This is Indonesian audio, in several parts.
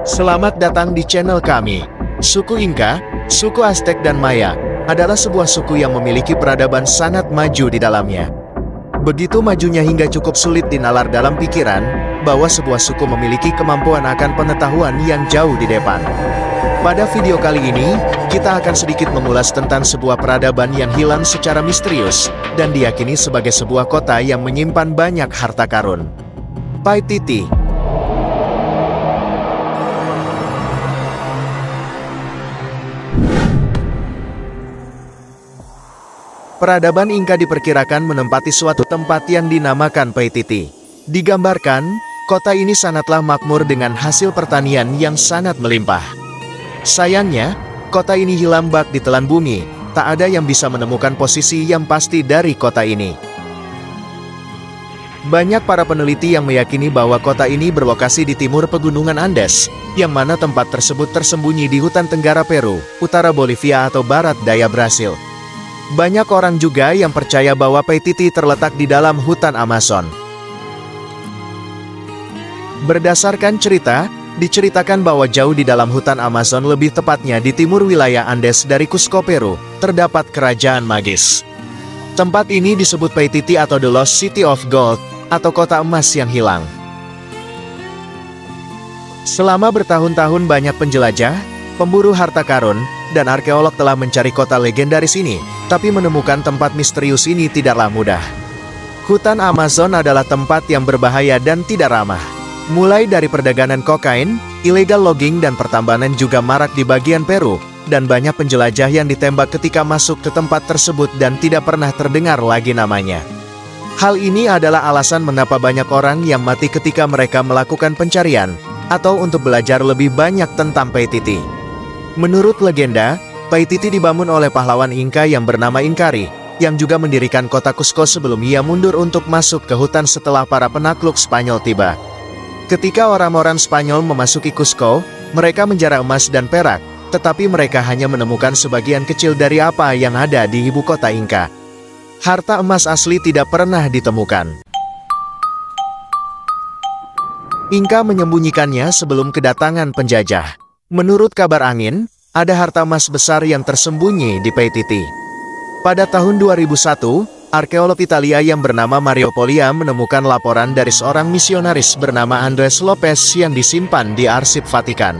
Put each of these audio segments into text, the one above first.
Selamat datang di channel kami. Suku Inka, suku Aztec dan Maya, adalah sebuah suku yang memiliki peradaban sangat maju di dalamnya. Begitu majunya hingga cukup sulit dinalar dalam pikiran, bahwa sebuah suku memiliki kemampuan akan pengetahuan yang jauh di depan. Pada video kali ini, kita akan sedikit mengulas tentang sebuah peradaban yang hilang secara misterius, dan diyakini sebagai sebuah kota yang menyimpan banyak harta karun. Paititi. Peradaban Inka diperkirakan menempati suatu tempat yang dinamakan Paititi. Digambarkan, kota ini sangatlah makmur dengan hasil pertanian yang sangat melimpah. Sayangnya, kota ini hilang bak di telan bumi, tak ada yang bisa menemukan posisi yang pasti dari kota ini. Banyak para peneliti yang meyakini bahwa kota ini berlokasi di timur pegunungan Andes, yang mana tempat tersebut tersembunyi di hutan tenggara Peru, utara Bolivia atau barat daya Brasil. Banyak orang juga yang percaya bahwa Paititi terletak di dalam hutan Amazon. Berdasarkan cerita, diceritakan bahwa jauh di dalam hutan Amazon, lebih tepatnya di timur wilayah Andes dari Cusco, Peru, terdapat kerajaan magis. Tempat ini disebut Paititi atau The Lost City of Gold, atau kota emas yang hilang. Selama bertahun-tahun banyak penjelajah, pemburu harta karun, dan arkeolog telah mencari kota legendaris ini, tapi menemukan tempat misterius ini tidaklah mudah. Hutan Amazon adalah tempat yang berbahaya dan tidak ramah. Mulai dari perdagangan kokain, illegal logging dan pertambangan juga marak di bagian Peru, dan banyak penjelajah yang ditembak ketika masuk ke tempat tersebut dan tidak pernah terdengar lagi namanya. Hal ini adalah alasan mengapa banyak orang yang mati ketika mereka melakukan pencarian, atau untuk belajar lebih banyak tentang Paititi. Menurut legenda, Paititi dibangun oleh pahlawan Inka yang bernama Inkari, yang juga mendirikan kota Cusco sebelum ia mundur untuk masuk ke hutan setelah para penakluk Spanyol tiba. Ketika orang-orang Spanyol memasuki Cusco, mereka menjara emas dan perak, tetapi mereka hanya menemukan sebagian kecil dari apa yang ada di ibu kota Inka. Harta emas asli tidak pernah ditemukan. Inka menyembunyikannya sebelum kedatangan penjajah. Menurut kabar angin, ada harta emas besar yang tersembunyi di Paititi. Pada tahun 2001, arkeolog Italia yang bernama Mario Poglia menemukan laporan dari seorang misionaris bernama Andres Lopez yang disimpan di arsip Vatikan.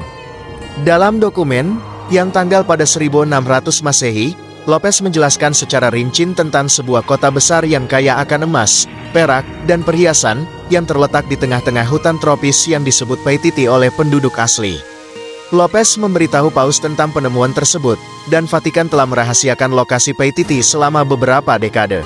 Dalam dokumen, yang tanggal pada 1600 Masehi, Lopez menjelaskan secara rinci tentang sebuah kota besar yang kaya akan emas, perak, dan perhiasan, yang terletak di tengah-tengah hutan tropis yang disebut Paititi oleh penduduk asli. Lopez memberitahu Paus tentang penemuan tersebut, dan Vatikan telah merahasiakan lokasi Paititi selama beberapa dekade.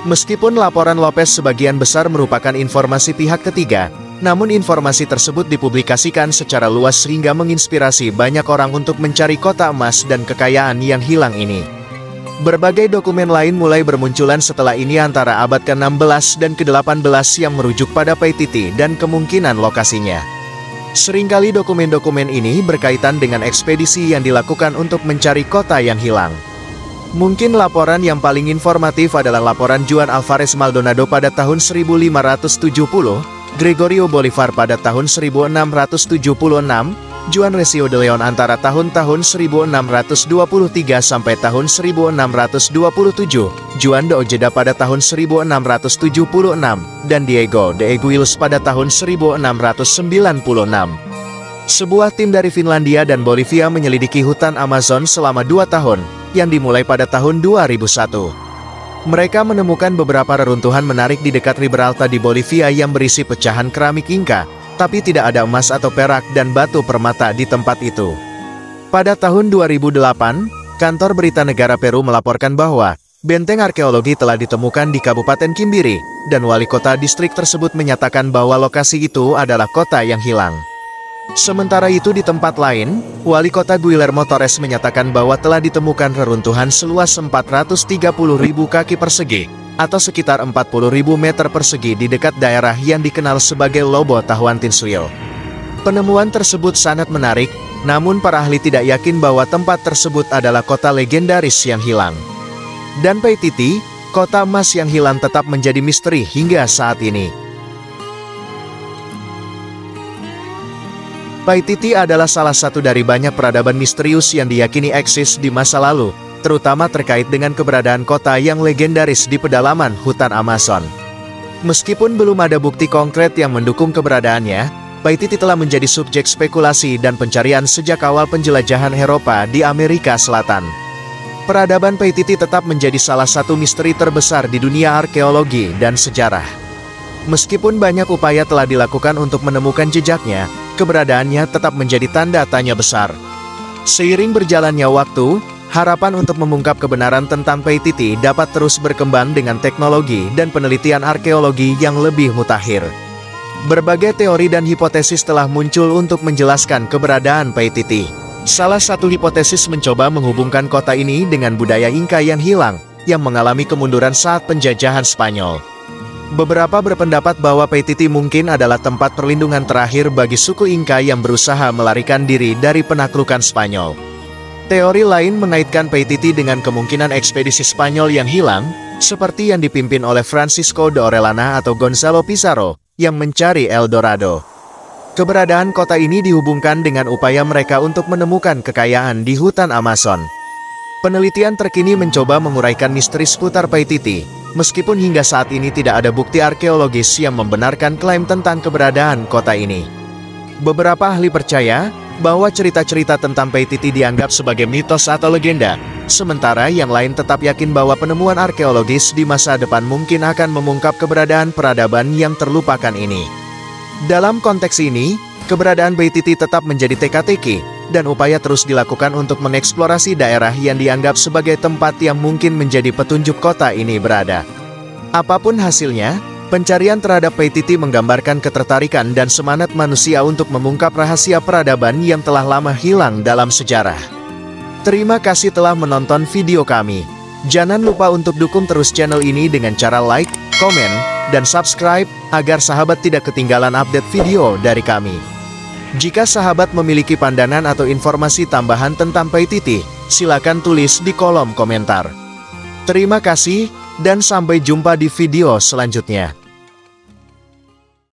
Meskipun laporan Lopez sebagian besar merupakan informasi pihak ketiga, namun informasi tersebut dipublikasikan secara luas sehingga menginspirasi banyak orang untuk mencari kota emas dan kekayaan yang hilang ini. Berbagai dokumen lain mulai bermunculan setelah ini antara abad ke-16 dan ke-18 yang merujuk pada Paititi dan kemungkinan lokasinya. Seringkali dokumen-dokumen ini berkaitan dengan ekspedisi yang dilakukan untuk mencari kota yang hilang. Mungkin laporan yang paling informatif adalah laporan Juan Alvarez Maldonado pada tahun 1570, Gregorio Bolivar pada tahun 1676, Juan Recio de Leon antara tahun-tahun 1623 sampai tahun 1627, Juan de Ojeda pada tahun 1676, dan Diego de Eguiluz pada tahun 1696. Sebuah tim dari Finlandia dan Bolivia menyelidiki hutan Amazon selama 2 tahun, yang dimulai pada tahun 2001. Mereka menemukan beberapa reruntuhan menarik di dekat Riberalta di Bolivia yang berisi pecahan keramik Inka, tapi tidak ada emas atau perak dan batu permata di tempat itu. Pada tahun 2008, kantor berita negara Peru melaporkan bahwa benteng arkeologi telah ditemukan di Kabupaten Kimbiri, dan wali kota distrik tersebut menyatakan bahwa lokasi itu adalah kota yang hilang. Sementara itu di tempat lain, wali kota Guillermo Torres menyatakan bahwa telah ditemukan reruntuhan seluas 430.000 kaki persegi, atau sekitar 40.000 meter persegi di dekat daerah yang dikenal sebagai Lobo Tahuantinsuyo. Penemuan tersebut sangat menarik, namun para ahli tidak yakin bahwa tempat tersebut adalah kota legendaris yang hilang. Dan Paititi, kota emas yang hilang tetap menjadi misteri hingga saat ini. Paititi adalah salah satu dari banyak peradaban misterius yang diyakini eksis di masa lalu, terutama terkait dengan keberadaan kota yang legendaris di pedalaman hutan Amazon. Meskipun belum ada bukti konkret yang mendukung keberadaannya, Paititi telah menjadi subjek spekulasi dan pencarian sejak awal penjelajahan Eropa di Amerika Selatan. Peradaban Paititi tetap menjadi salah satu misteri terbesar di dunia arkeologi dan sejarah. Meskipun banyak upaya telah dilakukan untuk menemukan jejaknya, keberadaannya tetap menjadi tanda tanya besar. Seiring berjalannya waktu, harapan untuk mengungkap kebenaran tentang Paititi dapat terus berkembang dengan teknologi dan penelitian arkeologi yang lebih mutakhir. Berbagai teori dan hipotesis telah muncul untuk menjelaskan keberadaan Paititi. Salah satu hipotesis mencoba menghubungkan kota ini dengan budaya Inka yang hilang, yang mengalami kemunduran saat penjajahan Spanyol. Beberapa berpendapat bahwa Paititi mungkin adalah tempat perlindungan terakhir bagi suku Inka yang berusaha melarikan diri dari penaklukan Spanyol. Teori lain mengaitkan Paititi dengan kemungkinan ekspedisi Spanyol yang hilang, seperti yang dipimpin oleh Francisco de Orellana atau Gonzalo Pizarro, yang mencari El Dorado. Keberadaan kota ini dihubungkan dengan upaya mereka untuk menemukan kekayaan di hutan Amazon. Penelitian terkini mencoba menguraikan misteri seputar Paititi, meskipun hingga saat ini tidak ada bukti arkeologis yang membenarkan klaim tentang keberadaan kota ini. Beberapa ahli percaya bahwa cerita-cerita tentang Paititi dianggap sebagai mitos atau legenda, sementara yang lain tetap yakin bahwa penemuan arkeologis di masa depan mungkin akan mengungkap keberadaan peradaban yang terlupakan ini. Dalam konteks ini, keberadaan Paititi tetap menjadi teka-teki, dan upaya terus dilakukan untuk mengeksplorasi daerah yang dianggap sebagai tempat yang mungkin menjadi petunjuk kota ini berada. Apapun hasilnya, pencarian terhadap Paititi menggambarkan ketertarikan dan semangat manusia untuk mengungkap rahasia peradaban yang telah lama hilang dalam sejarah. Terima kasih telah menonton video kami. Jangan lupa untuk dukung terus channel ini dengan cara like, komen, dan subscribe, agar sahabat tidak ketinggalan update video dari kami. Jika sahabat memiliki pandangan atau informasi tambahan tentang Paititi, silakan tulis di kolom komentar. Terima kasih, dan sampai jumpa di video selanjutnya.